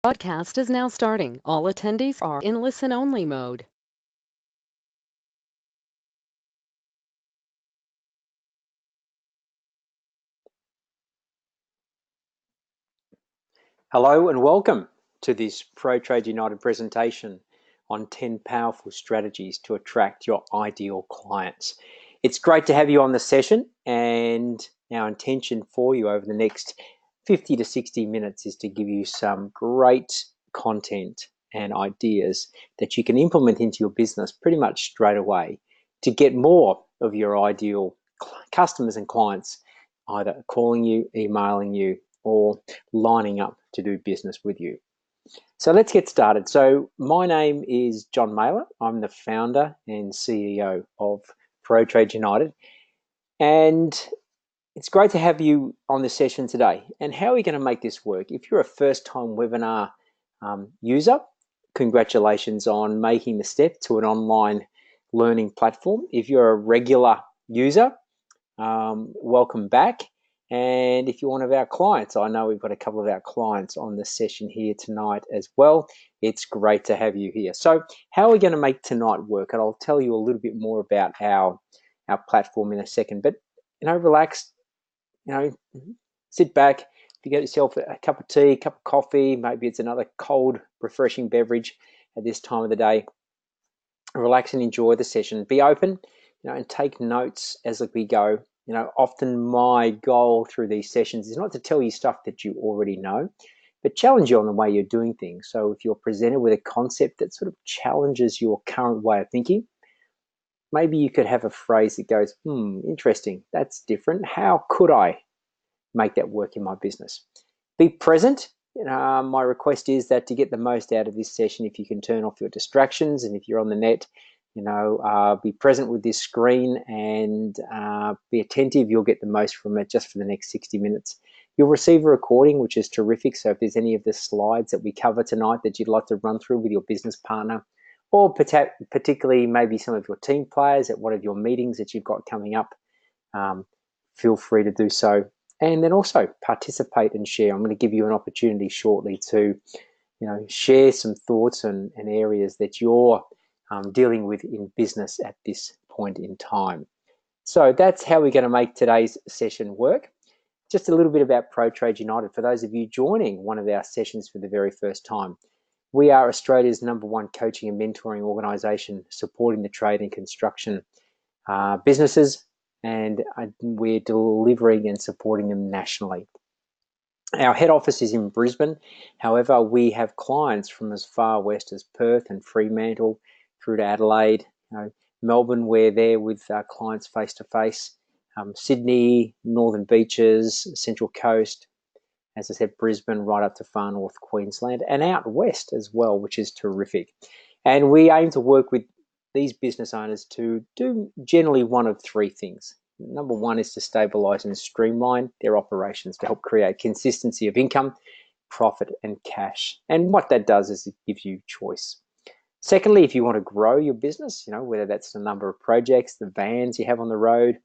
Broadcast is now starting. All attendees are in listen-only mode. Hello and welcome to this ProTrade United presentation on 10 powerful strategies to attract your ideal clients. It's great to have you on the session, and our intention for you over the next 50 to 60 minutes is to give you some great content and ideas that you can implement into your business pretty much straight away to get more of your ideal customers and clients either calling you, emailing you, or lining up to do business with you. So let's get started. So my name is John Mailer. I'm the founder and CEO of ProTrade United, and it's great to have you on the session today. And how are we going to make this work? If you're a first-time webinar user, congratulations on making the step to an online learning platform. If you're a regular user, welcome back. And if you're one of our clients, I know we've got a couple of our clients on the session here tonight as well. It's great to have you here. So how are we going to make tonight work? And I'll tell you a little bit more about our platform in a second. But, relax, sit back. If you get yourself a cup of tea, a cup of coffee, maybe it's another cold, refreshing beverage at this time of the day, relax and enjoy the session. Be open, and take notes as we go. Often my goal through these sessions is not to tell you stuff that you already know, but challenge you on the way you're doing things. So if you're presented with a concept that sort of challenges your current way of thinking, maybe you could have a phrase that goes, interesting, that's different. How could I make that work in my business? Be present. My request is that to get the most out of this session, if you can turn off your distractions, and if you're on the net, be present with this screen and be attentive. You'll get the most from it just for the next 60 minutes. You'll receive a recording, which is terrific. So if there's any of the slides that we cover tonight that you'd like to run through with your business partner, or particularly maybe some of your team players at one of your meetings that you've got coming up, feel free to do so. And then also participate and share. I'm going to give you an opportunity shortly to, share some thoughts and areas that you're dealing with in business at this point in time. So that's how we're going to make today's session work. Just a little bit about ProTrade United for those of you joining one of our sessions for the very first time. We are Australia's #1 coaching and mentoring organisation supporting the trade and construction businesses, and we're delivering and supporting them nationally. Our head office is in Brisbane. However, we have clients from as far west as Perth and Fremantle through to Adelaide. Melbourne, we're there with our clients face to face. Sydney, Northern Beaches, Central Coast, as I said, Brisbane, right up to far north Queensland, and out west as well, which is terrific. And we aim to work with these business owners to do generally one of three things. Number one is to stabilize and streamline their operations to help create consistency of income, profit, and cash. And what that does is it gives you choice. Secondly, if you want to grow your business, whether that's the number of projects, the vans you have on the road,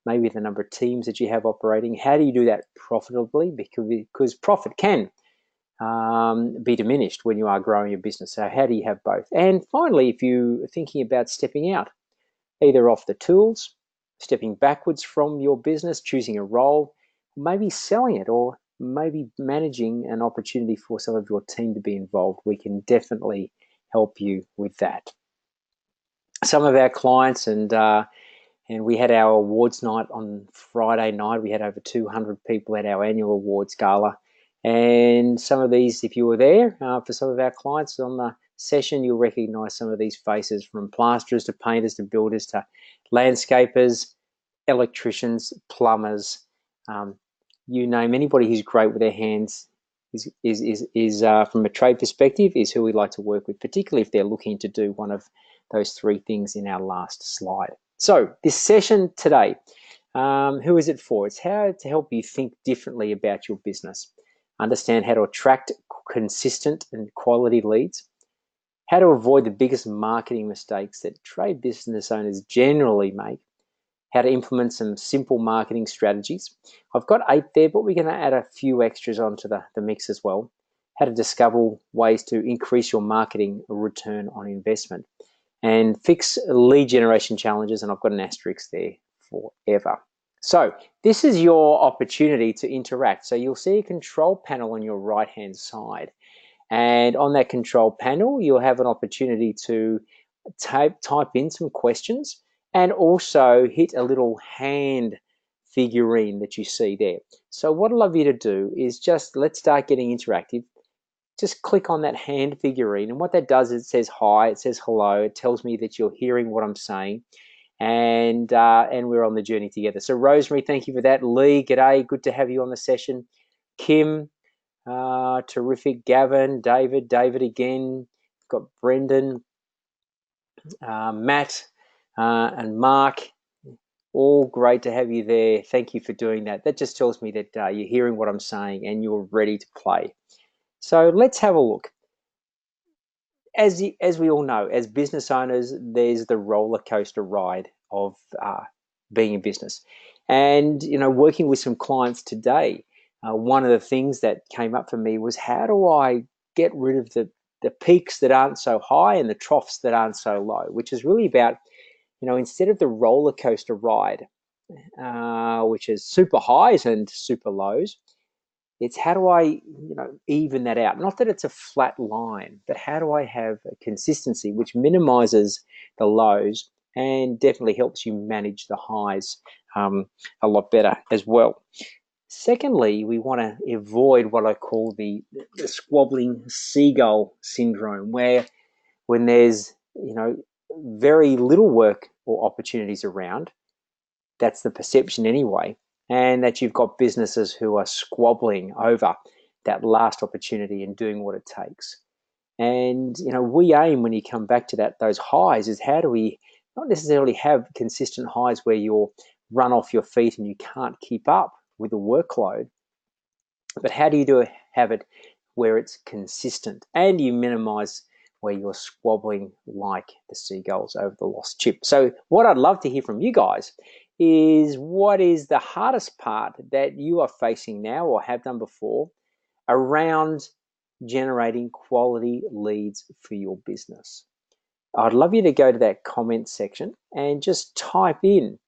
maybe the number of teams that you have operating, how do you do that profitably? Because profit can be diminished when you are growing your business. So how do you have both? And finally, if you're thinking about stepping out, either off the tools, stepping backwards from your business, choosing a role, maybe selling it, or maybe managing an opportunity for some of your team to be involved, we can definitely help you with that. Some of our clients, and we had our awards night on Friday night. We had over 200 people at our annual awards gala. And some of these, if you were there, for some of our clients on the session, you'll recognize some of these faces, from plasterers to painters to builders to landscapers, electricians, plumbers, you name anybody who's great with their hands is from a trade perspective is who we like to work with, particularly if they're looking to do one of those three things in our last slide. So this session today, who is it for? It's how to help you think differently about your business, understand how to attract consistent and quality leads, how to avoid the biggest marketing mistakes that trade business owners generally make, how to implement some simple marketing strategies. I've got 8 there, but we're going to add a few extras onto the mix as well. how to discover ways to increase your marketing return on investment, and fix lead generation challenges, and I've got an asterisk there, forever. So this is your opportunity to interact. So you'll see a control panel on your right-hand side. And on that control panel, you'll have an opportunity to type in some questions and also hit a little hand figurine that you see there. So what I'd love you to do is just, let's start getting interactive. Just click on that hand figurine, and what that does is it says hi, it says hello, it tells me that you're hearing what I'm saying, and we're on the journey together. So Rosemary, thank you for that. Lee, g'day, good to have you on the session. Kim, terrific. Gavin, David again. Got Brendan, Matt, and Mark. All great to have you there. Thank you for doing that. That just tells me that you're hearing what I'm saying and you're ready to play. So let's have a look. As we all know, as business owners, there's the roller coaster ride of being in business. And, you know, working with some clients today, one of the things that came up for me was, how do I get rid of the peaks that aren't so high and the troughs that aren't so low, which is really about, you know, instead of the roller coaster ride, which is super highs and super lows, it's how do I, you know, even that out? Not that it's a flat line, but how do I have a consistency which minimizes the lows and definitely helps you manage the highs a lot better as well. Secondly, we want to avoid what I call the squabbling seagull syndrome, where when there's, you know, very little work or opportunities around, that's the perception anyway, and that you've got businesses who are squabbling over that last opportunity and doing what it takes. And, you know, we aim, when you come back to that, those highs, is how do we not necessarily have consistent highs where you're run off your feet and you can't keep up with the workload, but how do you have it where it's consistent and you minimize where you're squabbling like the seagulls over the lost chip. So what I'd love to hear from you guys is, what is the hardest part that you are facing now or have done before around generating quality leads for your business? I'd love you to go to that comment section and just type in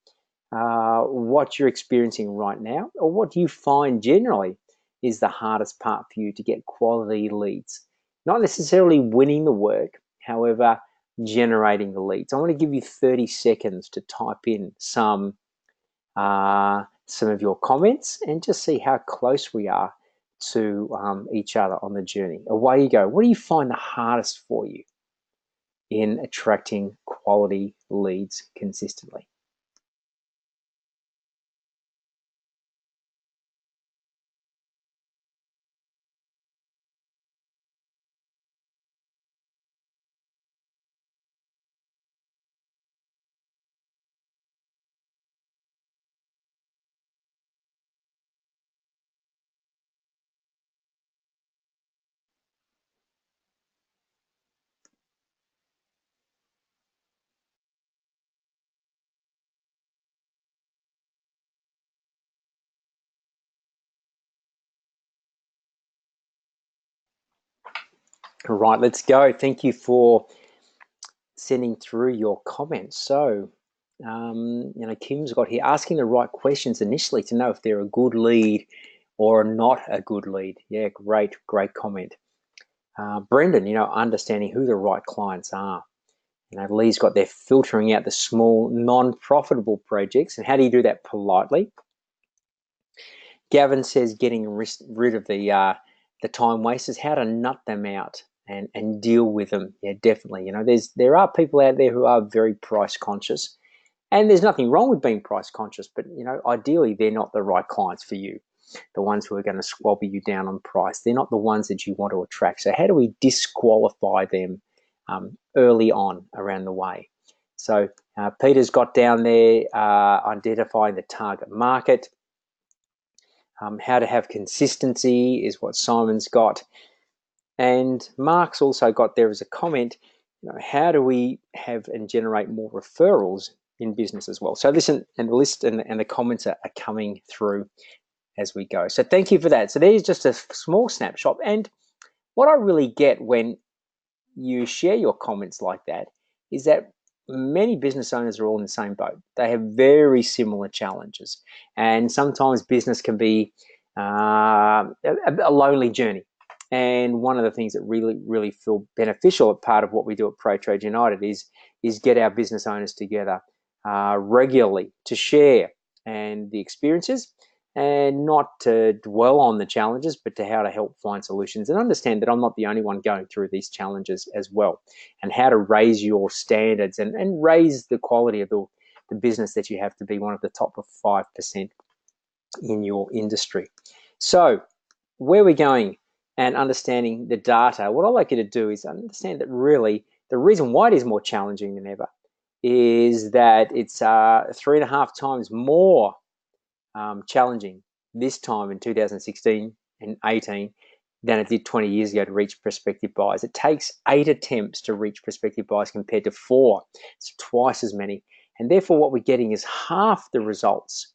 what you're experiencing right now, or what do you find generally is the hardest part for you to get quality leads. Not necessarily winning the work, however, generating the leads. I want to give you 30 seconds to type in some of your comments and just see how close we are to each other on the journey. Away you go. What do you find the hardest for you in attracting quality leads consistently? All right, let's go. Thank you for sending through your comments. So, you know, Kim's got here, asking the right questions initially to know if they're a good lead or not a good lead. Yeah, great comment. Brendan, you know, understanding who the right clients are. You know, Lee's got there, filtering out the small, non-profitable projects. And how do you do that politely? Gavin says getting rid of the time wasters, how to nut them out and deal with them. Yeah, definitely. You know, there are people out there who are very price conscious, and there's nothing wrong with being price conscious, but, you know, ideally they're not the right clients for you. The ones who are going to squabble you down on price, they're not the ones that you want to attract. So how do we disqualify them early on around the way? So Peter's got down there identifying the target market. How to have consistency is what Simon's got. And Mark's also got there as a comment, you know, how do we have and generate more referrals in business as well? So listen, and the list and the comments are coming through as we go. So thank you for that. So there's just a small snapshot. And What I really get when you share your comments like that is that many business owners are all in the same boat. They have very similar challenges, and sometimes business can be a lonely journey. And one of the things that really feel beneficial, part of what we do at Pro Trade United, is get our business owners together regularly to share and the experiences, and not to dwell on the challenges, but to how to help find solutions, and understand that I'm not the only one going through these challenges as well, and how to raise your standards and raise the quality of the business that you have to be one of the top of 5% in your industry. So where we're going and understanding the data, what I'd like you to do is understand that really the reason why it is more challenging than ever is that it's 3.5 times more challenging this time in 2016 and 18 than it did 20 years ago to reach prospective buyers. It takes 8 attempts to reach prospective buyers compared to 4. It's twice as many. And therefore what we're getting is half the results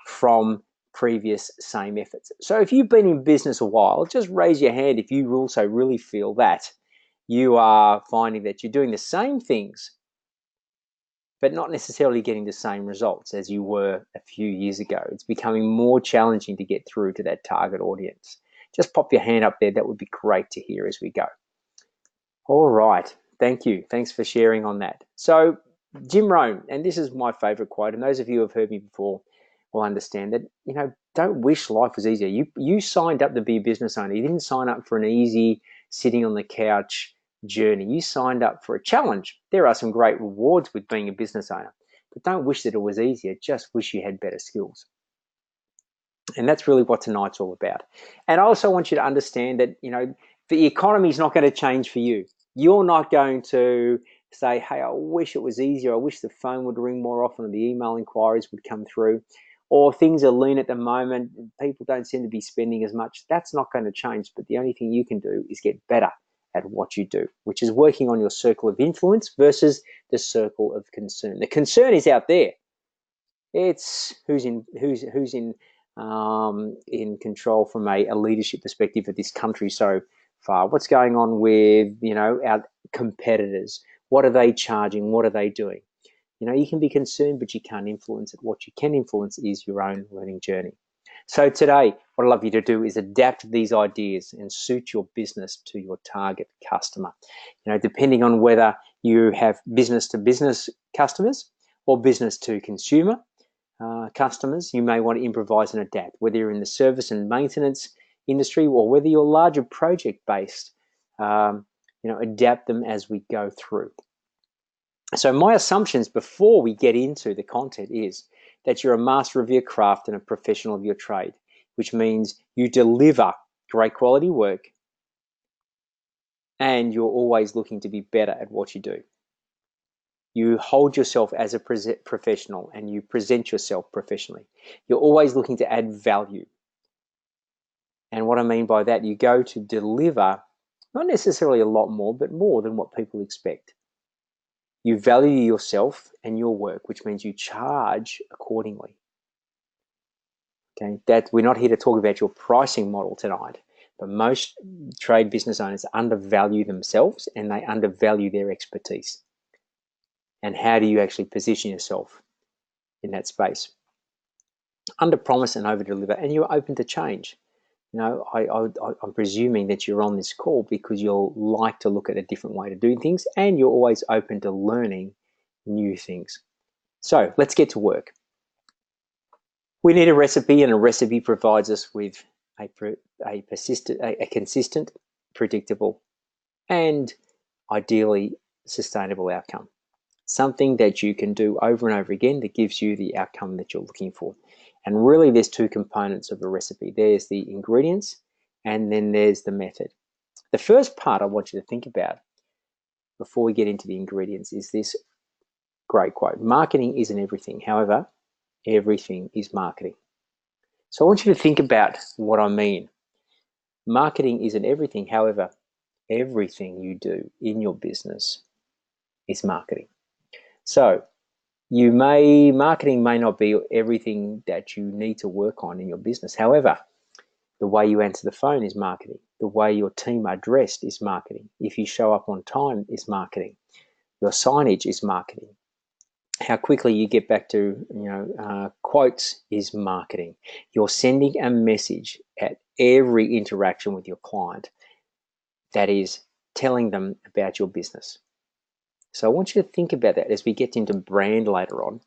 from previous same efforts. So if you've been in business a while, just raise your hand if you also really feel that you are finding that you're doing the same things but not necessarily getting the same results as you were a few years ago. It's becoming more challenging to get through to that target audience. Just pop your hand up there. That would be great to hear as we go. All right. Thank you. Thanks for sharing on that. So Jim Rohn, and this is my favorite quote, and those of you who have heard me before will understand that, don't wish life was easier. You signed up to be a business owner. You didn't sign up for an easy sitting on the couch journey. You signed up for a challenge. There are some great rewards with being a business owner, but don't wish that it was easier. Just wish you had better skills. And that's really what tonight's all about. And I also want you to understand that, the economy is not going to change for you. You're not going to say, hey, I wish it was easier. I wish the phone would ring more often and the email inquiries would come through. Or things are lean at the moment. People don't seem to be spending as much. That's not going to change. But the only thing you can do is get better at what you do, which is working on your circle of influence versus the circle of concern. The concern is out there. It's who's in control from a leadership perspective of this country so far. What's going on with our competitors? What are they charging? What are they doing? You can be concerned, but you can't influence it. What you can influence is your own learning journey. So today, what I'd love you to do is adapt these ideas and suit your business to your target customer. Depending on whether you have business to business customers or business to consumer customers, you may want to improvise and adapt, whether you're in the service and maintenance industry or whether you're larger project-based, adapt them as we go through. So my assumptions before we get into the content is that you're a master of your craft and a professional of your trade, which means you deliver great quality work and you're always looking to be better at what you do. You hold yourself as a professional and you present yourself professionally. You're always looking to add value. And what I mean by that, you go to deliver not necessarily a lot more, but more than what people expect. You value yourself and your work, which means you charge accordingly. Okay, that we're not here to talk about your pricing model tonight, but most trade business owners undervalue themselves and they undervalue their expertise. And how do you actually position yourself in that space? Under promise and over deliver, and you're open to change. I'm presuming that you're on this call because you'll like to look at a different way to do things and you're always open to learning new things. So let's get to work. We need a recipe, and a recipe provides us with a consistent, predictable, and ideally sustainable outcome. Something that you can do over and over again that gives you the outcome that you're looking for. And really there's two components of a recipe. There's the ingredients and then there's the method. The first part I want you to think about before we get into the ingredients is this great quote. Marketing isn't everything. However, everything is marketing. So I want you to think about what I mean. Marketing isn't everything. However, everything you do in your business is marketing. So marketing may not be everything that you need to work on in your business. However, The way you answer the phone is marketing. The way your team are dressed is marketing. If you show up on time is marketing. Your signage is marketing. How quickly you get back to quotes is marketing. You're sending a message at every interaction with your client that is telling them about your business. So I want you to think about that as we get into brand later on,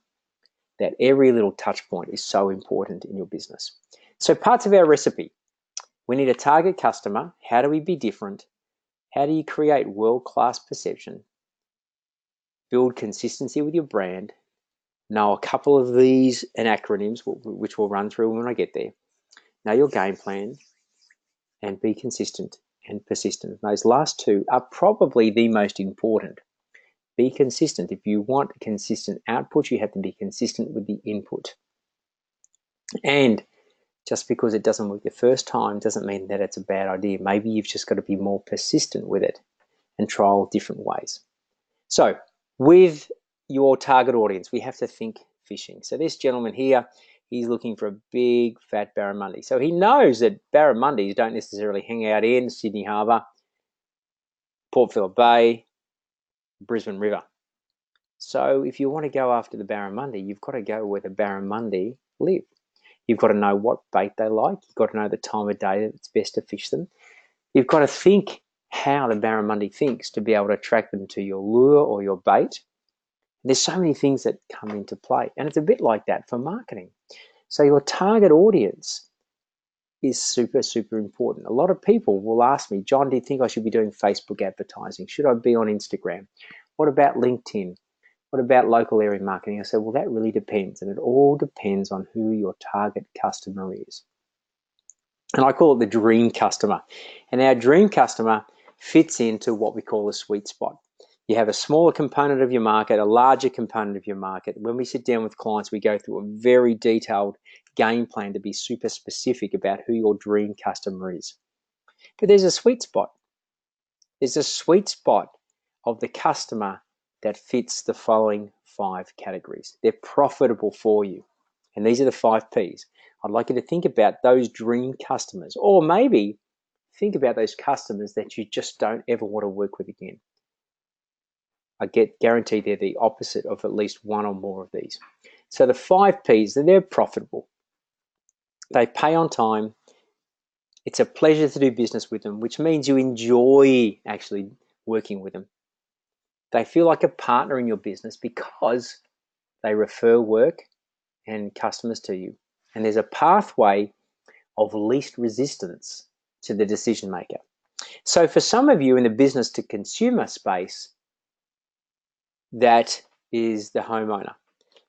that every little touch point is so important in your business. So parts of our recipe: we need a target customer. How do we be different? How do you create world-class perception? Build consistency with your brand. Know a couple of these and acronyms, which we'll run through when I get there. Know your game plan and be consistent and persistent. Those last two are probably the most important. Be consistent. If you want consistent output, you have to be consistent with the input. And just because it doesn't work the first time doesn't mean that it's a bad idea. Maybe you've just got to be more persistent with it and trial different ways. So with your target audience, we have to think fishing. So this gentleman here, he's looking for a big fat barramundi. So he knows that barramundis don't necessarily hang out in Sydney Harbour, Port Phillip Bay, Brisbane River. So if you want to go after the barramundi, you've got to go where the barramundi live. You've got to know what bait they like. You've got to know the time of day that it's best to fish them. You've got to think how the barramundi thinks to be able to attract them to your lure or your bait. There's so many things that come into play, and it's a bit like that for marketing. So your target audience is super, super important. A lot of people will ask me, John, do you think I should be doing Facebook advertising? Should I be on Instagram? What about LinkedIn? What about local area marketing? I said, well, that really depends, and it all depends on who your target customer is. And I call it the dream customer. And our dream customer fits into what we call a sweet spot. You have a smaller component of your market, a larger component of your market. When we sit down with clients, we go through a very detailed game plan to be super specific about who your dream customer is. But there's a sweet spot. There's a sweet spot of the customer that fits the following 5 categories. They're profitable for you. And these are the 5 Ps. I'd like you to think about those dream customers, or maybe think about those customers that you just don't ever want to work with again. I guarantee they're the opposite of at least one or more of these. So the 5 Ps, they're profitable. They pay on time. It's a pleasure to do business with them, which means you enjoy actually working with them. They feel like a partner in your business because they refer work and customers to you. And there's a pathway of least resistance to the decision maker. So for some of you in the business to consumer space, that is the homeowner.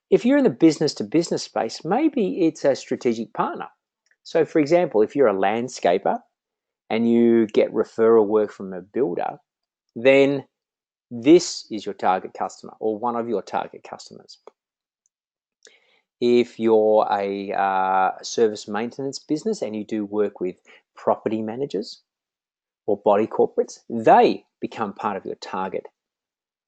If you're in the business to business space, maybe it's a strategic partner. So for example, if you're a landscaper and you get referral work from a builder, then this is your target customer or one of your target customers. If you're a service maintenance business and you do work with property managers or body corporates, they become part of your target,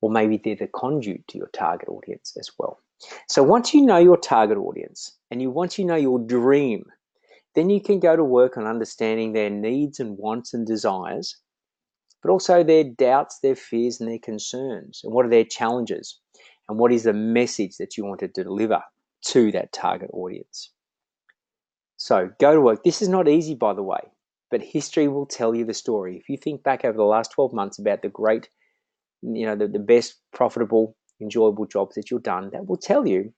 or maybe they're the conduit to your target audience as well. So once you know your target audience and once you know your dream, then you can go to work on understanding their needs and wants and desires, but also their doubts, their fears, and their concerns, and what are their challenges, and what is the message that you want to deliver to that target audience. So go to work. This is not easy, by the way, but history will tell you the story. If you think back over the last 12 months about the great, the best profitable, enjoyable jobs that you've done, that will tell you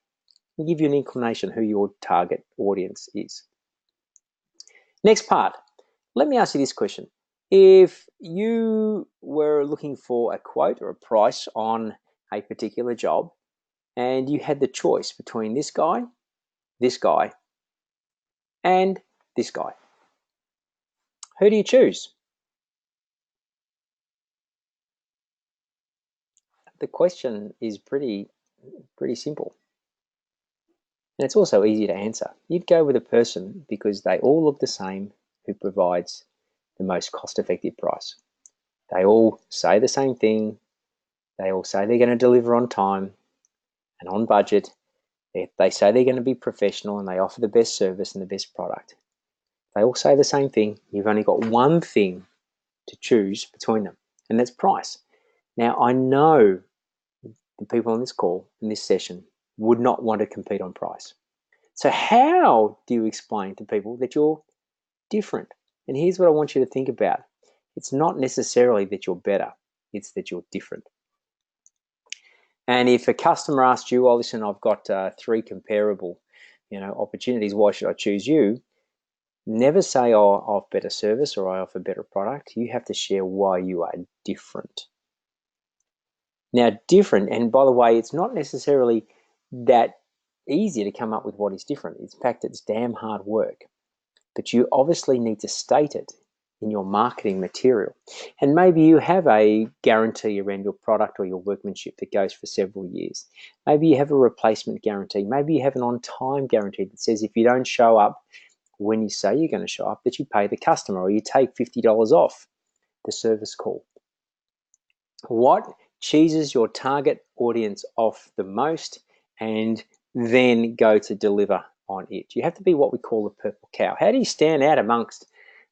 and give you an inclination who your target audience is. Next part, let me ask you this question. If you were looking for a quote or a price on a particular job, and you had the choice between this guy, and this guy, who do you choose? The question is pretty simple. And it's also easy to answer. You'd go with a person because they all look the same who provides the most cost-effective price. They all say the same thing. They all say they're going to deliver on time and on budget. They say they're going to be professional and they offer the best service and the best product. They all say the same thing. You've only got one thing to choose between them, and that's price. Now, I know the people on this call, in this session, would not want to compete on price. So how do you explain to people that you're different? And here's what I want you to think about. It's not necessarily that you're better, it's that you're different. And if a customer asks you, well, listen, I've got 3 comparable, opportunities, why should I choose you? Never say, oh, I offer better service or I offer better product. You have to share why you are different. Now, different, and by the way, it's not necessarily that easy to come up with what is different. In fact, it's damn hard work. But you obviously need to state it in your marketing material. And maybe you have a guarantee around your product or your workmanship that goes for several years. Maybe you have a replacement guarantee. Maybe you have an on-time guarantee that says if you don't show up when you say you're going to show up, that you pay the customer or you take $50 off the service call. What cheeses your target audience off the most, and then go to deliver on it? You have to be what we call the purple cow. How do you stand out amongst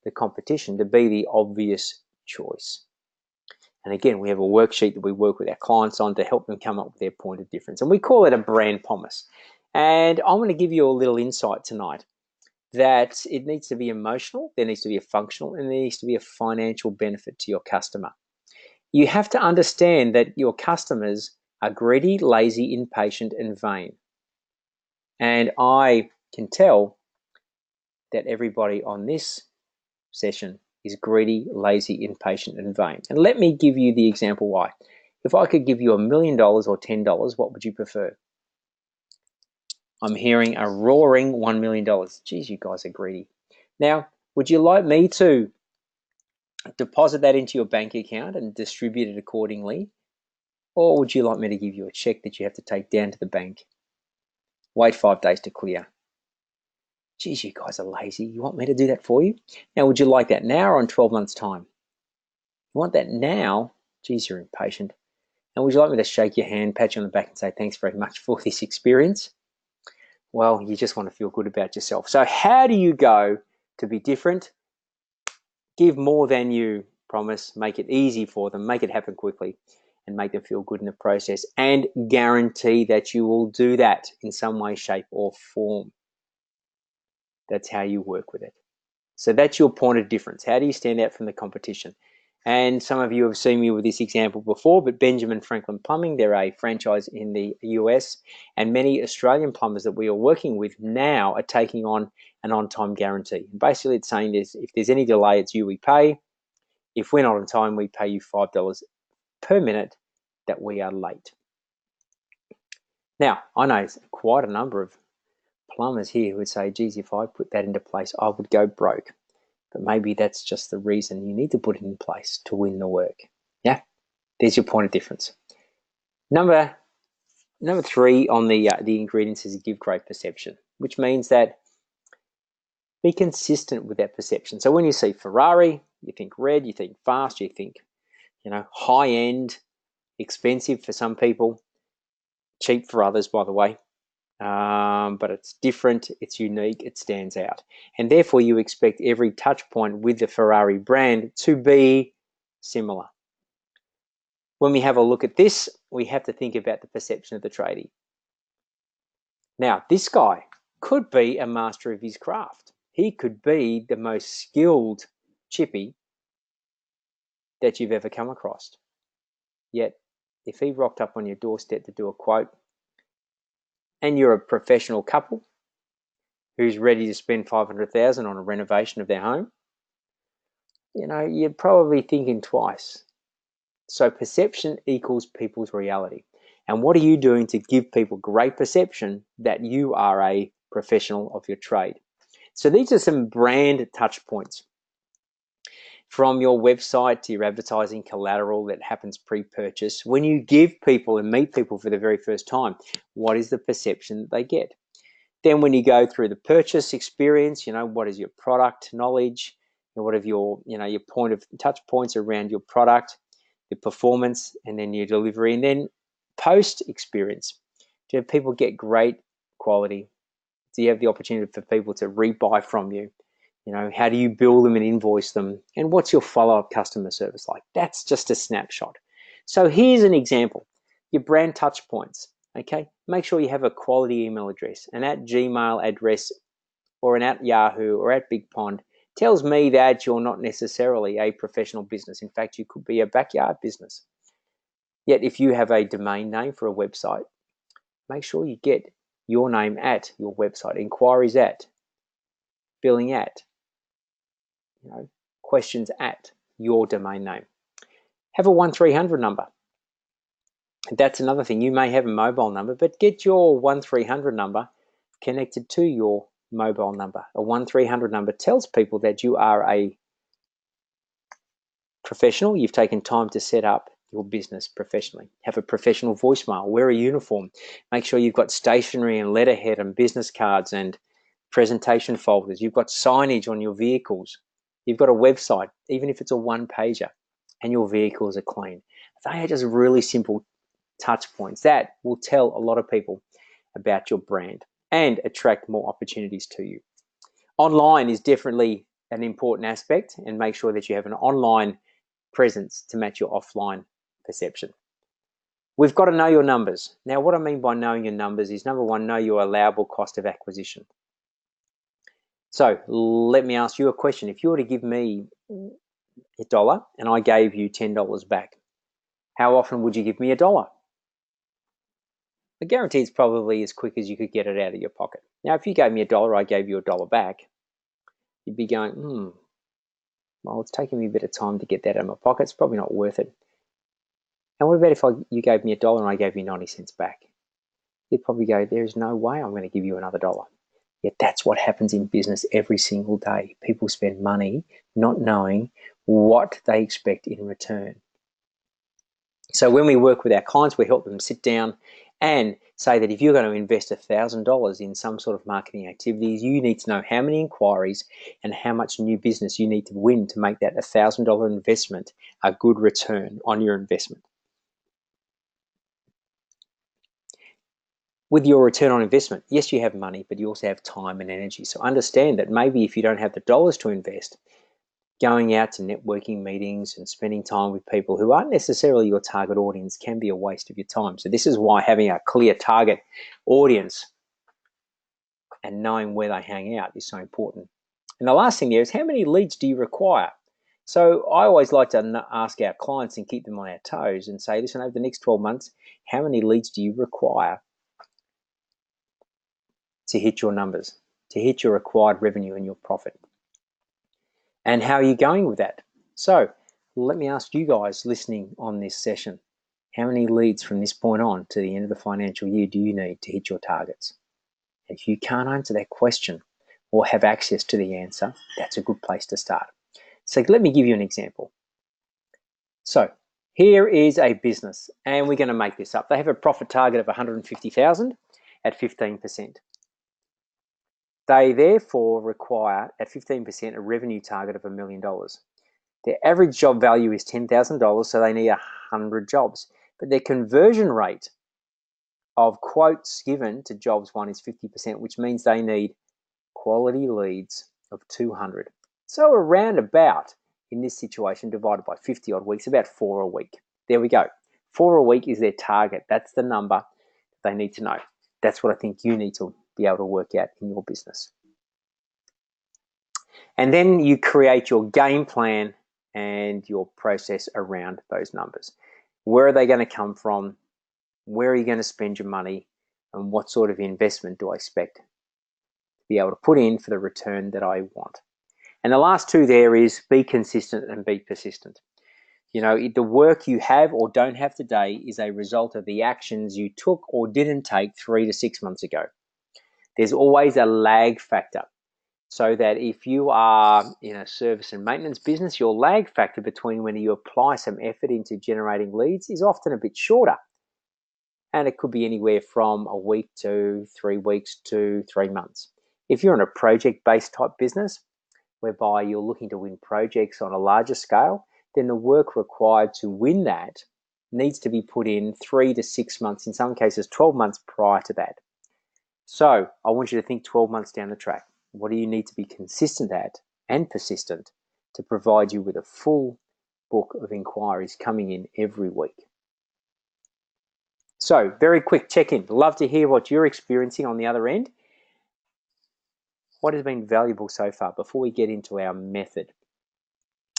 the competition to be the obvious choice? And again, we have a worksheet that we work with our clients on to help them come up with their point of difference. And we call it a brand promise. And I'm going to give you a little insight tonight that it needs to be emotional, there needs to be a functional, and there needs to be a financial benefit to your customer. You have to understand that your customers are greedy, lazy, impatient, and vain. And I can tell that everybody on this session is greedy, lazy, impatient, and vain. And let me give you the example why. If I could give you $1 million or $10, what would you prefer? I'm hearing a roaring $1 million. Geez, you guys are greedy. Now, would you like me to deposit that into your bank account and distribute it accordingly? Or would you like me to give you a check that you have to take down to the bank? Wait 5 days to clear. Geez, you guys are lazy. You want me to do that for you? Now, would you like that now or in 12 months' time? You want that now? Geez, you're impatient. And would you like me to shake your hand, pat you on the back and say thanks very much for this experience? Well, you just want to feel good about yourself. So how do you go to be different? Give more than you promise, make it easy for them, make it happen quickly, and make them feel good in the process, and guarantee that you will do that in some way, shape, or form. That's how you work with it. So that's your point of difference. How do you stand out from the competition? And some of you have seen me with this example before, but Benjamin Franklin Plumbing, they're a franchise in the US, and many Australian plumbers that we are working with now are taking on an on-time guarantee. And basically it's saying this: if there's any delay, it's you we pay. If we're not on time, we pay you $5 per minute that we are late. Now, I know quite a number of plumbers here who would say, geez, if I put that into place, I would go broke. But maybe that's just the reason you need to put it in place to win the work. Yeah, there's your point of difference. Number 3 on the ingredients is give great perception, which means that be consistent with that perception. So when you see Ferrari, you think red, you think fast, you think, high end, expensive for some people, cheap for others, by the way. But it's different, it's unique, it stands out. And therefore you expect every touch point with the Ferrari brand to be similar. When we have a look at this, we have to think about the perception of the tradie. Now, this guy could be a master of his craft. He could be the most skilled chippy that you've ever come across. Yet, if he rocked up on your doorstep to do a quote, and you're a professional couple who's ready to spend $500,000 on a renovation of their home, you're probably thinking twice. So perception equals people's reality. And what are you doing to give people great perception that you are a professional of your trade? So these are some brand touch points. From your website to your advertising collateral that happens pre-purchase. When you give people and meet people for the very first time, what is the perception that they get? Then when you go through the purchase experience, what is your product knowledge? What are your point of touch points around your product, your performance, and then your delivery, and then post experience. Do people get great quality? Do you have the opportunity for people to rebuy from you? You know, how do you bill them and invoice them? And what's your follow-up customer service like? That's just a snapshot. So here's an example. Your brand touch points, okay? Make sure you have a quality email address, an @Gmail address or an @Yahoo or @BigPond tells me that you're not necessarily a professional business. In fact, you could be a backyard business. Yet if you have a domain name for a website, make sure you get your name at your website, inquiries at, billing at, questions at your domain name. Have a 1300 number. That's another thing. You may have a mobile number, but get your 1300 number connected to your mobile number. A 1300 number tells people that you are a professional. You've taken time to set up your business professionally. Have a professional voicemail. Wear a uniform. Make sure you've got stationery and letterhead and business cards and presentation folders. You've got signage on your vehicles. You've got a website, even if it's a one-pager, and your vehicles are clean. They are just really simple touch points that will tell a lot of people about your brand and attract more opportunities to you. Online is definitely an important aspect, and make sure that you have an online presence to match your offline perception. We've got to know your numbers. Now, what I mean by knowing your numbers is, number one, know your allowable cost of acquisition. So let me ask you a question. If you were to give me $1 and I gave you $10 back, how often would you give me $1? I guarantee it's probably as quick as you could get it out of your pocket. Now, if you gave me $1, I gave you $1 back, you'd be going, well, it's taking me a bit of time to get that out of my pocket. It's probably not worth it. And what about if you gave me $1 and I gave you 90 cents back? You'd probably go, there's no way I'm going to give you another $1. Yet that's what happens in business every single day. People spend money not knowing what they expect in return. So when we work with our clients, we help them sit down and say that if you're going to invest $1,000 in some sort of marketing activities, you need to know how many inquiries and how much new business you need to win to make that $1,000 investment a good return on your investment. With your return on investment, yes, you have money, but you also have time and energy. So understand that maybe if you don't have the dollars to invest, going out to networking meetings and spending time with people who aren't necessarily your target audience can be a waste of your time. So this is why having a clear target audience and knowing where they hang out is so important. And the last thing there is, how many leads do you require? So I always like to ask our clients and keep them on our toes and say, listen, over the next 12 months, how many leads do you require to hit your numbers, to hit your required revenue and your profit? And how are you going with that? So let me ask you guys listening on this session, how many leads from this point on to the end of the financial year do you need to hit your targets? If you can't answer that question or have access to the answer, that's a good place to start. So let me give you an example. So here is a business, and we're going to make this up. They have a profit target of 150,000 at 15%. They therefore require, at 15%, a revenue target of $1 million. Their average job value is $10,000, so they need 100 jobs. But their conversion rate of quotes given to jobs won is 50%, which means they need quality leads of 200. So around about, in this situation, divided by 50 odd weeks, about 4 a week. There we go. 4 a week is their target. That's the number they need to know. That's what I think you need to be able to work out in your business. And then you create your game plan and your process around those numbers. Where are they going to come from? Where are you going to spend your money? And what sort of investment do I expect to be able to put in for the return that I want? And the last two there is be consistent and be persistent. You know, the work you have or don't have today is a result of the actions you took or didn't take 3 to 6 months ago. There's always a lag factor, so that if you are in a service and maintenance business, your lag factor between when you apply some effort into generating leads is often a bit shorter. And it could be anywhere from a week to 3 weeks to 3 months. If you're in a project-based type business, whereby you're looking to win projects on a larger scale, then the work required to win that needs to be put in 3 to 6 months, in some cases 12 months prior to that. So I want you to think 12 months down the track. What do you need to be consistent at and persistent to provide you with a full book of inquiries coming in every week. So, very quick check-in. Love to hear what you're experiencing on the other end. What has been valuable so far before we get into our method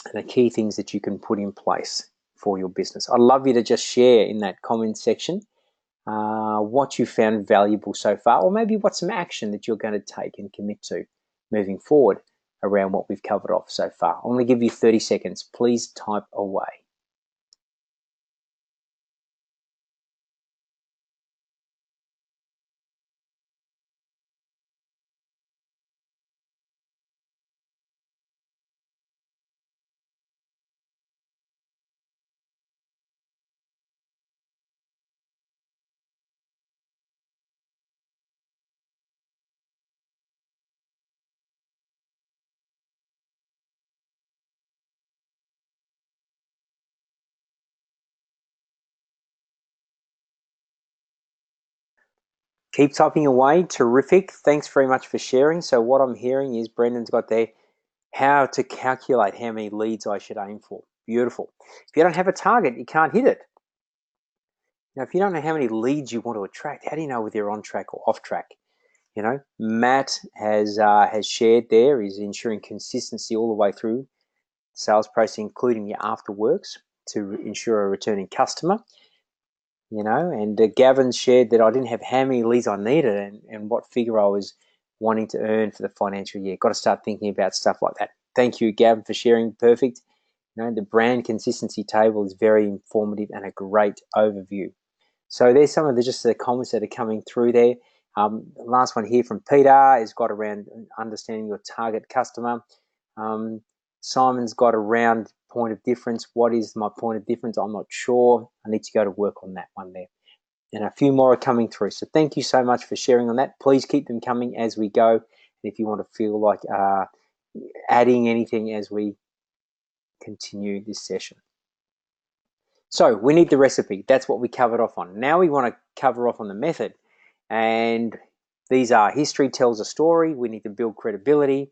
and the key things that you can put in place for your business? I'd love you to just share in that comment section what you found valuable so far, or maybe what's some action that you're going to take and commit to moving forward around what we've covered off so far. I'm going to give you 30 seconds. Please type away. Keep typing away. Terrific. Thanks very much for sharing. So what I'm hearing is Brendan's got there how to calculate how many leads I should aim for. Beautiful. If you don't have a target, you can't hit it. Now, if you don't know how many leads you want to attract, how do you know whether you're on track or off track? You know, Matt has shared there is ensuring consistency all the way through sales process, including your afterworks, to ensure a returning customer. You know, and Gavin shared that I didn't have how many leads I needed and what figure I was wanting to earn for the financial year. Got to start thinking about stuff like that. Thank you, Gavin, for sharing. Perfect. You know, the brand consistency table is very informative and a great overview. So there's some of the comments that are coming through there. The last one here from Peter has got around understanding your target customer. Simon's got around point of difference. What is my point of difference? I'm not sure. I need to go to work on that one there. And a few more are coming through. So thank you so much for sharing on that. Please keep them coming as we go. And if you want to feel like adding anything as we continue this session. So we need the recipe. That's what we covered off on. Now we want to cover off on the method. And these are history tells a story. We need to build credibility,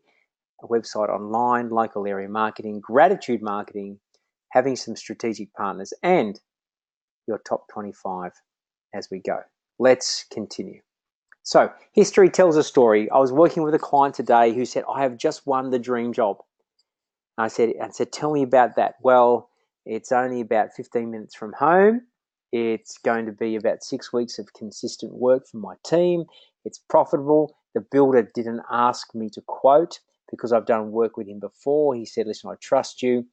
a website online, local area marketing, gratitude marketing, having some strategic partners, and your top 25 as we go. Let's continue. So history tells a story. I was working with a client today who said, I have just won the dream job. I said, tell me about that. Well, it's only about 15 minutes from home. It's going to be about 6 weeks of consistent work for my team. It's profitable. The builder didn't ask me to quote because I've done work with him before. He said, listen, I trust you.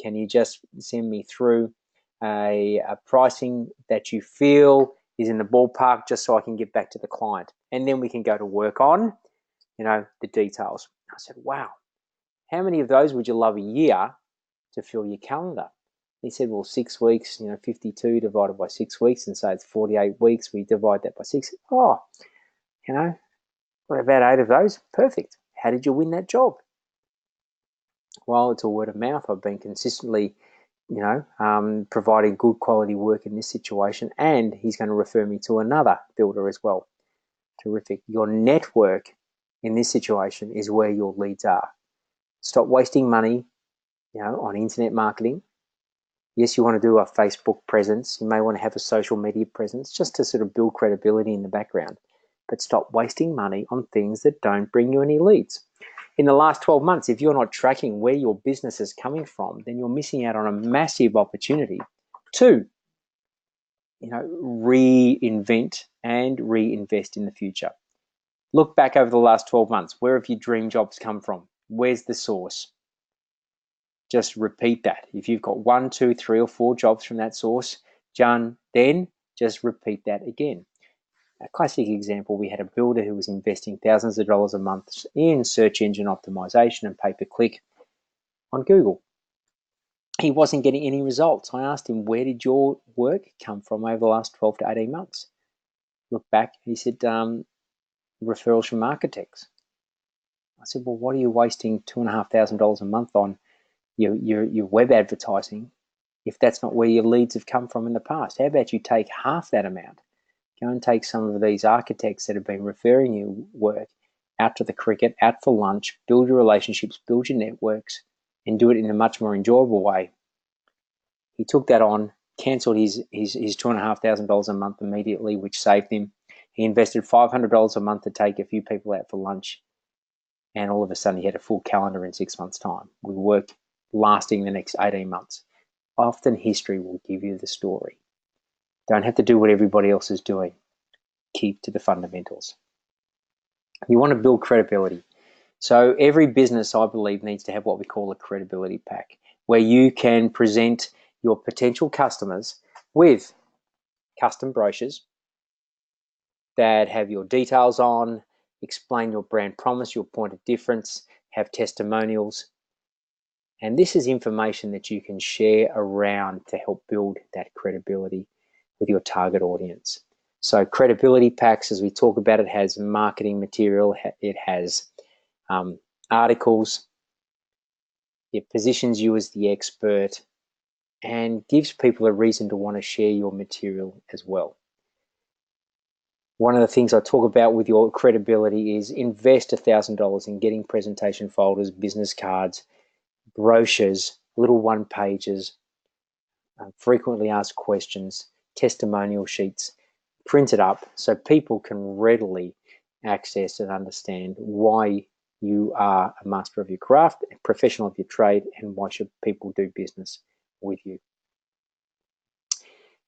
Can you just send me through a pricing that you feel is in the ballpark just so I can get back to the client? And then we can go to work on, the details. I said, wow, how many of those would you love a year to fill your calendar? He said, well, 6 weeks, 52 divided by 6 weeks, and say it's 48 weeks, we divide that by 6. Oh, what about 8 of those? Perfect. How did you win that job? Well, it's a word of mouth. I've been consistently, providing good quality work in this situation, and he's going to refer me to another builder as well. Terrific. Your network in this situation is where your leads are. Stop wasting money, on internet marketing. Yes, you want to do a Facebook presence. You may want to have a social media presence just to sort of build credibility in the background. But stop wasting money on things that don't bring you any leads. In the last 12 months, if you're not tracking where your business is coming from, then you're missing out on a massive opportunity to, reinvent and reinvest in the future. Look back over the last 12 months. Where have your dream jobs come from? Where's the source? Just repeat that. If you've got 1, 2, 3, or 4 jobs from that source, then just repeat that again. A classic example, we had a builder who was investing thousands of dollars a month in search engine optimization and pay-per-click on Google. He wasn't getting any results. I asked him, where did your work come from over the last 12 to 18 months? Look back, he said, referrals from architects. I said, well, what are you wasting $2,500 a month on your web advertising if that's not where your leads have come from in the past? How about you take half that amount? Go and take some of these architects that have been referring you work out to the cricket, out for lunch, build your relationships, build your networks, and do it in a much more enjoyable way. He took that on, cancelled his $2,500 a month immediately, which saved him. He invested $500 a month to take a few people out for lunch, and all of a sudden he had a full calendar in 6 months' time with work lasting the next 18 months. Often history will give you the story. Don't have to do what everybody else is doing. Keep to the fundamentals. You want to build credibility. So every business, I believe, needs to have what we call a credibility pack, where you can present your potential customers with custom brochures that have your details on, explain your brand promise, your point of difference, have testimonials. And this is information that you can share around to help build that credibility with your target audience. So credibility packs, as we talk about, it has marketing material, it has articles, it positions you as the expert, and gives people a reason to want to share your material as well. One of the things I talk about with your credibility is invest $1,000 in getting presentation folders, business cards, brochures, little one pages, frequently asked questions, testimonial sheets, print it up so people can readily access and understand why you are a master of your craft, a professional of your trade, and why should people do business with you.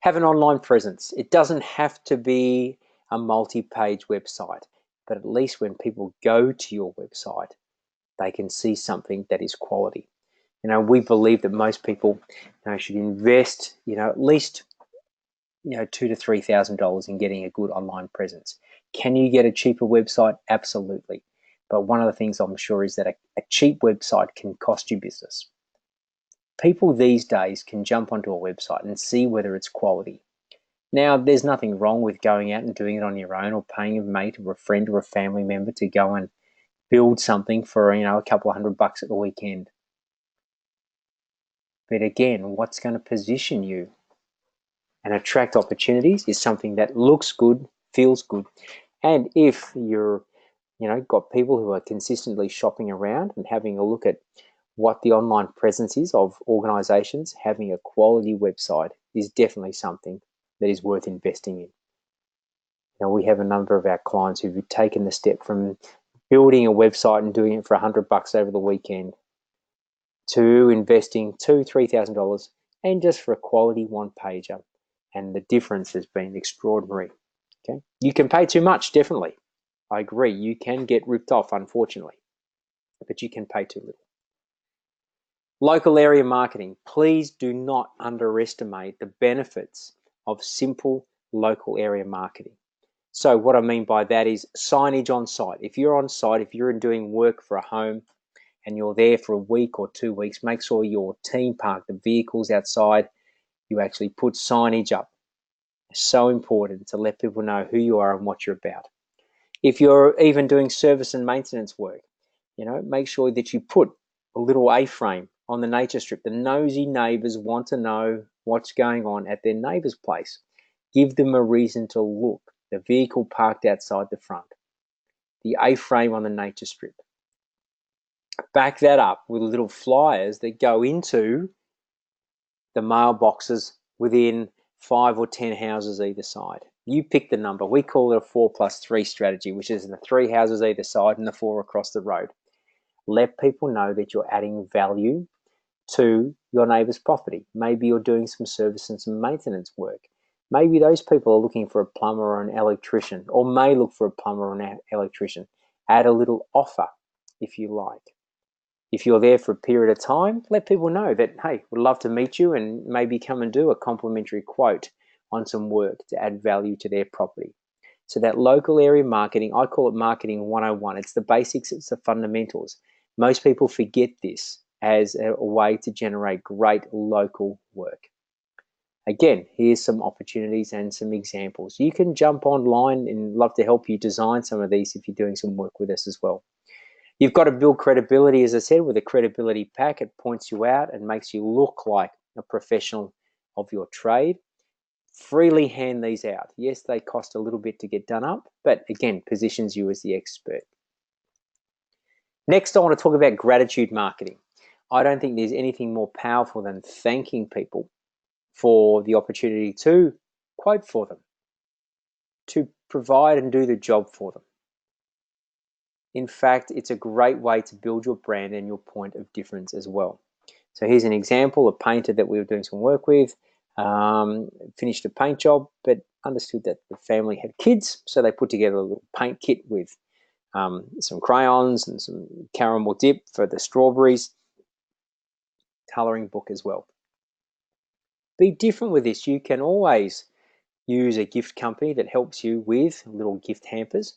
Have an online presence. It doesn't have to be a multi-page website, but at least when people go to your website, they can see something that is quality. We believe that most people should invest at least $2,000 to $3,000 in getting a good online presence. Can you get a cheaper website? Absolutely. But one of the things I'm sure is that a cheap website can cost you business. People these days can jump onto a website and see whether it's quality. Now, there's nothing wrong with going out and doing it on your own or paying a mate or a friend or a family member to go and build something for a couple of $100 at the weekend. But again, what's going to position you and attract opportunities is something that looks good, feels good. And if you're got people who are consistently shopping around and having a look at what the online presence is of organizations, having a quality website is definitely something that is worth investing in. We have a number of our clients who've taken the step from building a website and doing it for $100 over the weekend to investing $2,000-$3,000 and just for a quality one-pager. And the difference has been extraordinary. Okay, you can pay too much, definitely. I agree. You can get ripped off, unfortunately, but you can pay too little. Local area marketing. Please do not underestimate the benefits of simple local area marketing. So what I mean by that is signage on site. If you're on site, if you're doing work for a home and you're there for a week or 2 weeks, make sure your team park the vehicles outside. You actually put signage up. It's so important to let people know who you are and what you're about. If you're even doing service and maintenance work, make sure that you put a little A-frame on the nature strip. The nosy neighbors want to know what's going on at their neighbor's place. Give them a reason to look. The vehicle parked outside the front. The A-frame on the nature strip. Back that up with little flyers that go into the mailboxes within 5 or 10 houses either side. You pick the number. We call it a 4+3 strategy, which is the 3 houses either side and the 4 across the road. Let people know that you're adding value to your neighbour's property. Maybe you're doing some service and some maintenance work. Maybe those people are looking for a plumber or an electrician, or may look for a plumber or an electrician. Add a little offer if you like. If you're there for a period of time, let people know that, hey, we'd love to meet you and maybe come and do a complimentary quote on some work to add value to their property. So that local area marketing, I call it marketing 101. It's the basics, it's the fundamentals. Most people forget this as a way to generate great local work. Again, here's some opportunities and some examples. You can jump online and love to help you design some of these if you're doing some work with us as well. You've got to build credibility, as I said, with a credibility pack. It points you out and makes you look like a professional of your trade. Freely hand these out. Yes, they cost a little bit to get done up, but again, positions you as the expert. Next, I want to talk about gratitude marketing. I don't think there's anything more powerful than thanking people for the opportunity to quote for them, to provide and do the job for them. In fact, it's a great way to build your brand and your point of difference as well. So here's an example, a painter that we were doing some work with, finished a paint job, but understood that the family had kids, so they put together a little paint kit with some crayons and some caramel dip for the strawberries, colouring book as well. Be different with this. You can always use a gift company that helps you with little gift hampers.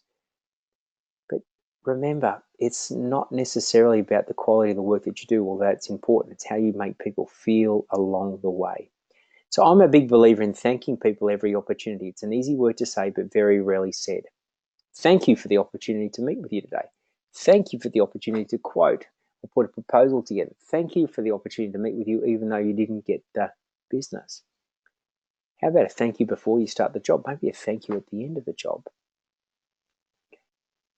But remember, it's not necessarily about the quality of the work that you do, although it's important. It's how you make people feel along the way. So I'm a big believer in thanking people every opportunity. It's an easy word to say, but very rarely said. Thank you for the opportunity to meet with you today. Thank you for the opportunity to quote or put a proposal together. Thank you for the opportunity to meet with you even though you didn't get the business. How about a thank you before you start the job? Maybe a thank you at the end of the job.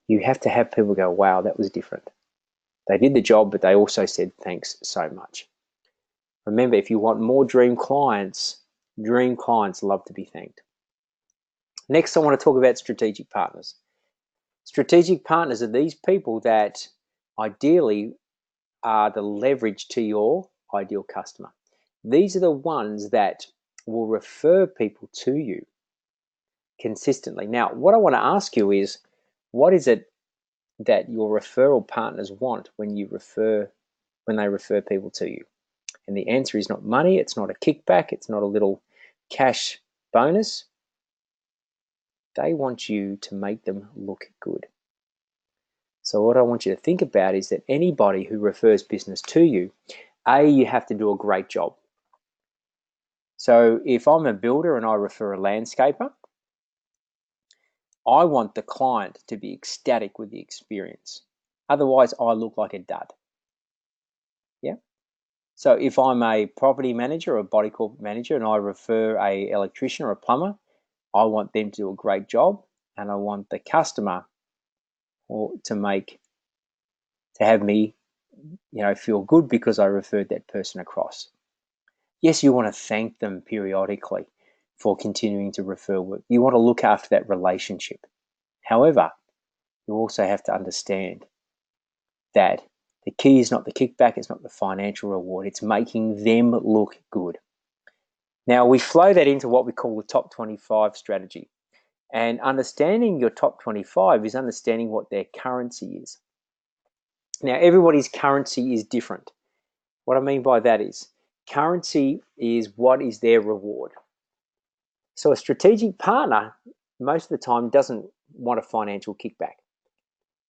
You have to have people go, wow, that was different. They did the job, but they also said thanks so much. Remember, if you want more dream clients love to be thanked. Next, I want to talk about strategic partners. Strategic partners are these people that ideally are the leverage to your ideal customer. These are the ones that will refer people to you consistently. Now, what I want to ask you is, what is it that your referral partners want when they refer people to you? And the answer is not money, it's not a kickback, it's not a little cash bonus. They want you to make them look good. So what I want you to think about is that anybody who refers business to you, you have to do a great job. So if I'm a builder and I refer a landscaper, I want the client to be ecstatic with the experience. Otherwise, I look like a dud. Yeah. So if I'm a property manager or a body corporate manager and I refer a electrician or a plumber, I want them to do a great job, and I want the customer to have me, feel good because I referred that person across. Yes, you want to thank them periodically for continuing to refer work. You want to look after that relationship. However, you also have to understand that the key is not the kickback, it's not the financial reward, it's making them look good. Now, we flow that into what we call the top 25 strategy. And understanding your top 25 is understanding what their currency is. Now, everybody's currency is different. What I mean by that is, currency is what is their reward. So a strategic partner, most of the time, doesn't want a financial kickback.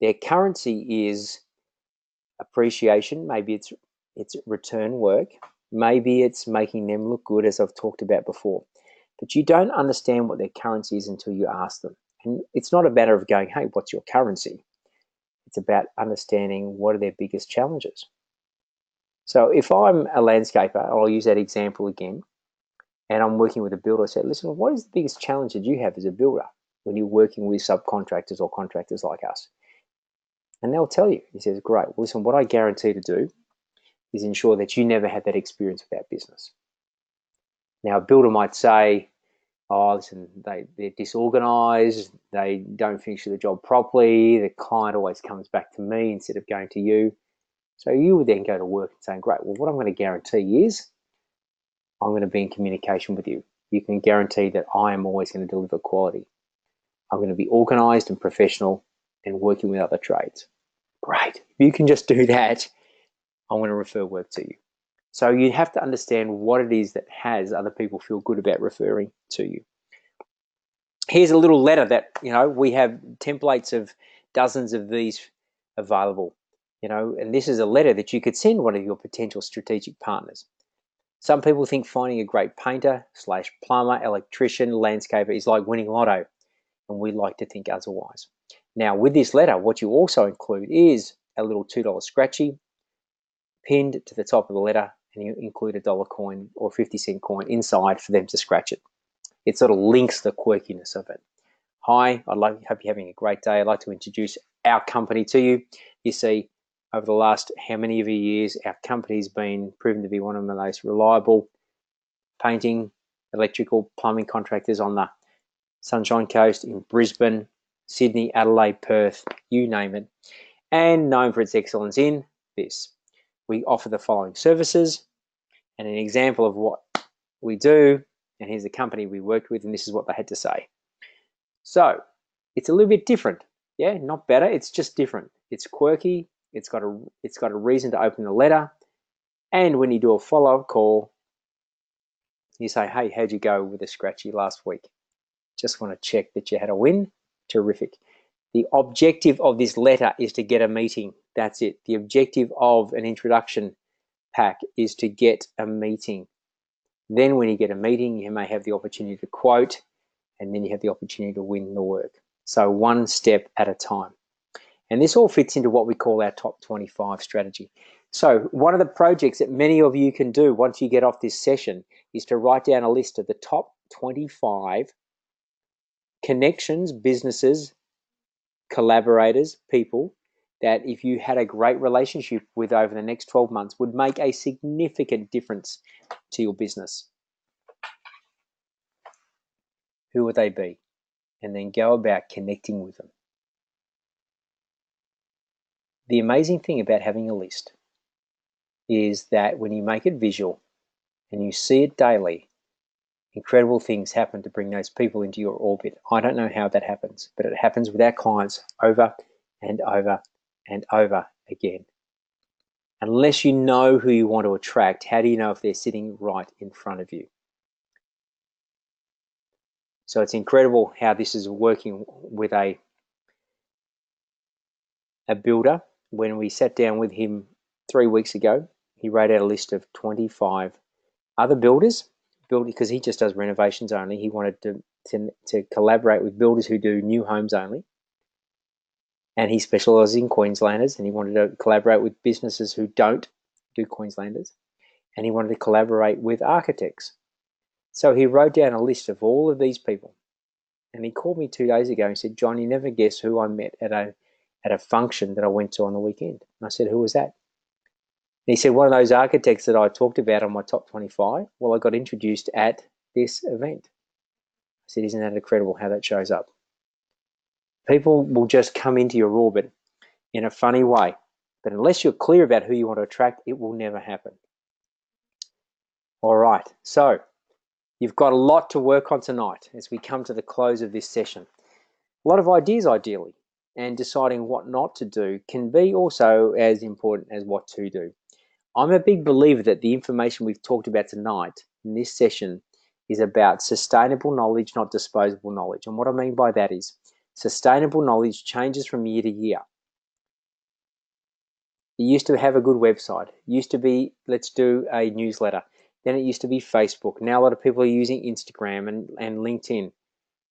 Their currency is appreciation. Maybe it's return work. Maybe it's making them look good, as I've talked about before. But you don't understand what their currency is until you ask them. And it's not a matter of going, hey, what's your currency? It's about understanding what are their biggest challenges. So if I'm a landscaper, I'll use that example again, and I'm working with a builder, I say, listen, what is the biggest challenge that you have as a builder when you're working with subcontractors or contractors like us? And they'll tell you. He says, great, well, listen, what I guarantee to do is ensure that you never have that experience with our business. Now, a builder might say, oh, listen, they're disorganized, they don't finish the job properly, the client always comes back to me instead of going to you. So you would then go to work and say, great, well, what I'm going to guarantee is I'm going to be in communication with you. You can guarantee that I am always going to deliver quality. I'm going to be organized and professional and working with other trades. Great. If you can just do that, I'm going to refer work to you. So you have to understand what it is that has other people feel good about referring to you. Here's a little letter that, we have templates of dozens of these available, and this is a letter that you could send one of your potential strategic partners. Some people think finding a great painter/plumber, electrician, landscaper is like winning lotto, and we like to think otherwise. Now, with this letter, what you also include is a little $2 scratchy pinned to the top of the letter, and you include a dollar coin or 50-cent coin inside for them to scratch it. It sort of links the quirkiness of it. Hi, hope you're having a great day. I'd like to introduce our company to you. You see, over the last how many of years, our company's been proven to be one of the most reliable painting, electrical, plumbing contractors on the Sunshine Coast, in Brisbane, Sydney, Adelaide, Perth, you name it, and known for its excellence in this. We offer the following services, and an example of what we do, and here's the company we worked with, and this is what they had to say. So it's a little bit different, yeah, not better, it's just different. It's quirky, it's got a reason to open the letter, and when you do a follow-up call, you say, hey, how'd you go with the scratchy last week? Just want to check that you had a win. Terrific. The objective of this letter is to get a meeting. That's it. The objective of an introduction pack is to get a meeting. Then when you get a meeting, you may have the opportunity to quote, and then you have the opportunity to win the work. So one step at a time. And this all fits into what we call our top 25 strategy. So one of the projects that many of you can do once you get off this session is to write down a list of the top 25 connections, businesses, collaborators, people that if you had a great relationship with over the next 12 months would make a significant difference to your business. Who would they be? And then go about connecting with them. The amazing thing about having a list is that when you make it visual and you see it daily, incredible things happen to bring those people into your orbit. I don't know how that happens, but it happens with our clients over and over and over again. Unless you know who you want to attract, how do you know if they're sitting right in front of you? So it's incredible how this is working with a builder. When we sat down with him 3 weeks ago, he wrote out a list of 25 other builders, because he just does renovations only. He wanted to collaborate with builders who do new homes only. And he specialises in Queenslanders, and he wanted to collaborate with businesses who don't do Queenslanders. And he wanted to collaborate with architects. So he wrote down a list of all of these people. And he called me 2 days ago and said, John, you never guess who I met at a function that I went to on the weekend. And I said, who was that? And he said, one of those architects that I talked about on my top 25, well, I got introduced at this event. I said, isn't that incredible how that shows up? People will just come into your orbit in a funny way, but unless you're clear about who you want to attract, it will never happen. All right, so you've got a lot to work on tonight as we come to the close of this session. A lot of ideas, ideally, and deciding what not to do can be also as important as what to do. I'm a big believer that the information we've talked about tonight in this session is about sustainable knowledge, not disposable knowledge. And what I mean by that is sustainable knowledge changes from year to year. It used to have a good website. It used to be, let's do a newsletter. Then it used to be Facebook. Now a lot of people are using Instagram and LinkedIn.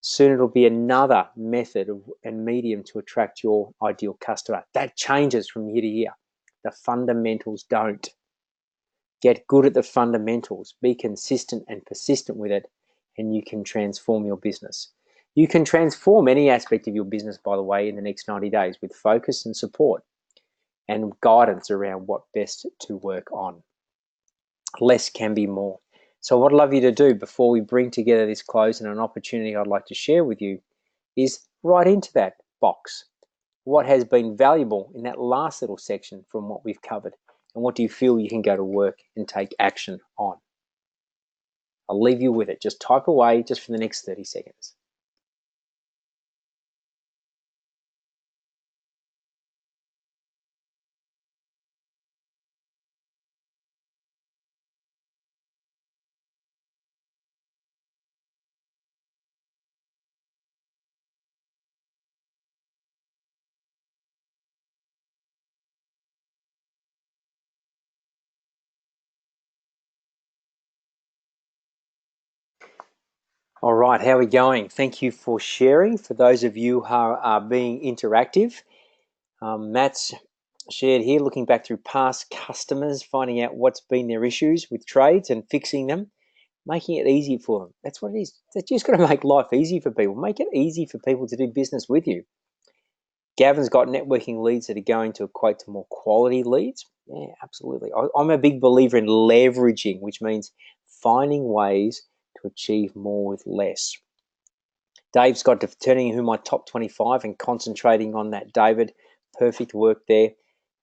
Soon it'll be another method and medium to attract your ideal customer. That changes from year to year. The fundamentals don't. Get good at the fundamentals. Be consistent and persistent with it, and you can transform your business. You can transform any aspect of your business, by the way, in the next 90 days with focus and support and guidance around what best to work on. Less can be more. So what I'd love you to do before we bring together this close and an opportunity I'd like to share with you is write into that box what has been valuable in that last little section from what we've covered, and what do you feel you can go to work and take action on. I'll leave you with it. Just type away just for the next 30 seconds. All right, how are we going? Thank you for sharing. For those of you who are being interactive, Matt's shared here, looking back through past customers, finding out what's been their issues with trades and fixing them, making it easy for them. That's what it is. That's just got to make life easy for people. Make it easy for people to do business with you. Gavin's got networking leads that are going to equate to more quality leads. Yeah, absolutely. I'm a big believer in leveraging, which means finding ways to achieve more with less. Dave's got determining who my top 25 and concentrating on that. David, perfect work there.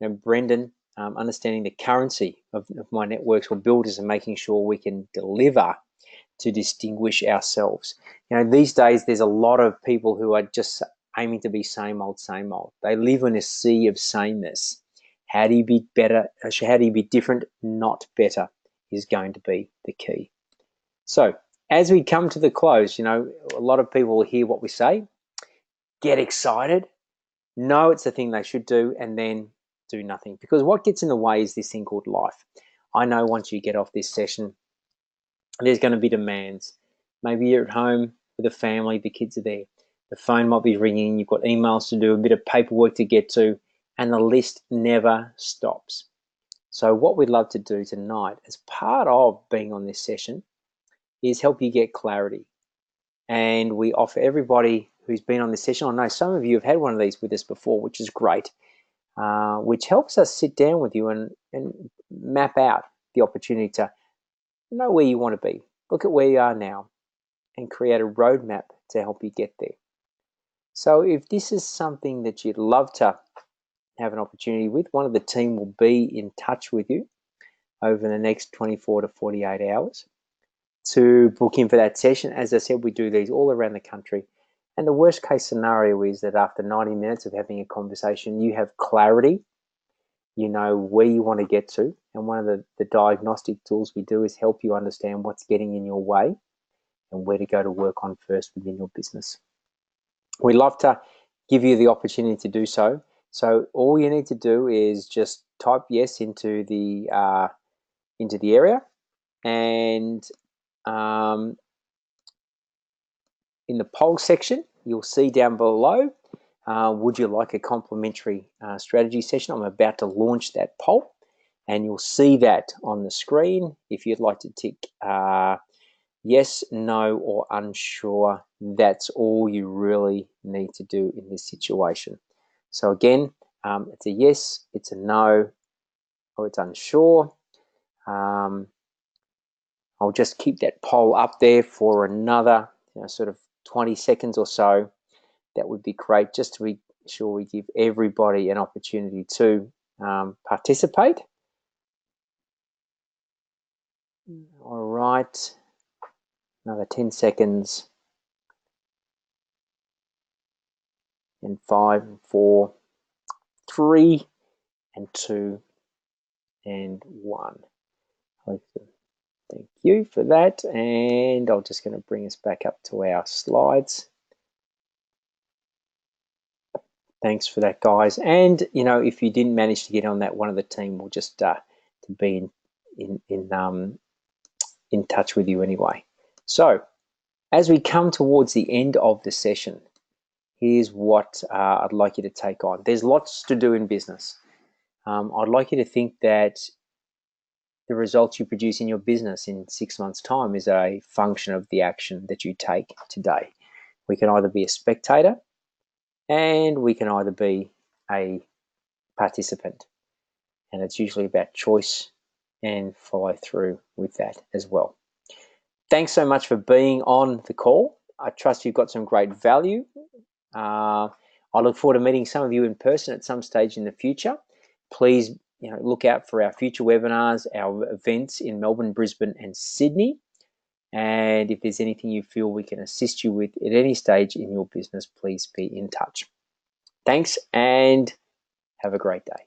And Brendan, understanding the currency of my networks or builders and making sure we can deliver to distinguish ourselves. These days there's a lot of people who are just aiming to be same old, same old. They live in a sea of sameness. How do you be better? How do you be different, not better, is going to be the key. So as we come to the close, a lot of people will hear what we say, get excited, know it's the thing they should do, and then do nothing. Because what gets in the way is this thing called life. I know once you get off this session, there's going to be demands. Maybe you're at home with a family, the kids are there. The phone might be ringing, you've got emails to do, a bit of paperwork to get to, and the list never stops. So what we'd love to do tonight, as part of being on this session, is help you get clarity. And we offer everybody who's been on this session, I know some of you have had one of these with us before, which is great, which helps us sit down with you and map out the opportunity to know where you want to be, look at where you are now, and create a roadmap to help you get there. So if this is something that you'd love to have an opportunity with, one of the team will be in touch with you over the next 24 to 48 hours to book in for that session. As I said, we do these all around the country. And the worst case scenario is that after 90 minutes of having a conversation, you have clarity, you know where you want to get to. And one of the diagnostic tools we do is help you understand what's getting in your way and where to go to work on first within your business. We'd love to give you the opportunity to do so. So all you need to do is just type yes into the area, and in the poll section, you'll see down below, would you like a complimentary strategy session? I'm about to launch that poll, and you'll see that on the screen. If you'd like to tick yes, no, or unsure, that's all you really need to do in this situation. So again, it's a yes, it's a no, or it's unsure. I'll just keep that poll up there for another sort of 20 seconds or so. That would be great, just to be sure we give everybody an opportunity to participate. All right, another 10 seconds. And 5, 4, 3, and 2, and 1. Thank you for that. And I'm just going to bring us back up to our slides. Thanks for that, guys. And if you didn't manage to get on that, one of the team will just to be in touch with you anyway. So as we come towards the end of the session, here's what I'd like you to take on. There's lots to do in business. I'd like you to think that the results you produce in your business in 6 months' time is a function of the action that you take today. We can either be a spectator, and we can either be a participant. And it's usually about choice and follow through with that as well. Thanks so much for being on the call. I trust you've got some great value. I look forward to meeting some of you in person at some stage in the future. Please look out for our future webinars, our events in Melbourne, Brisbane, and Sydney. And if there's anything you feel we can assist you with at any stage in your business, please be in touch. Thanks, and have a great day.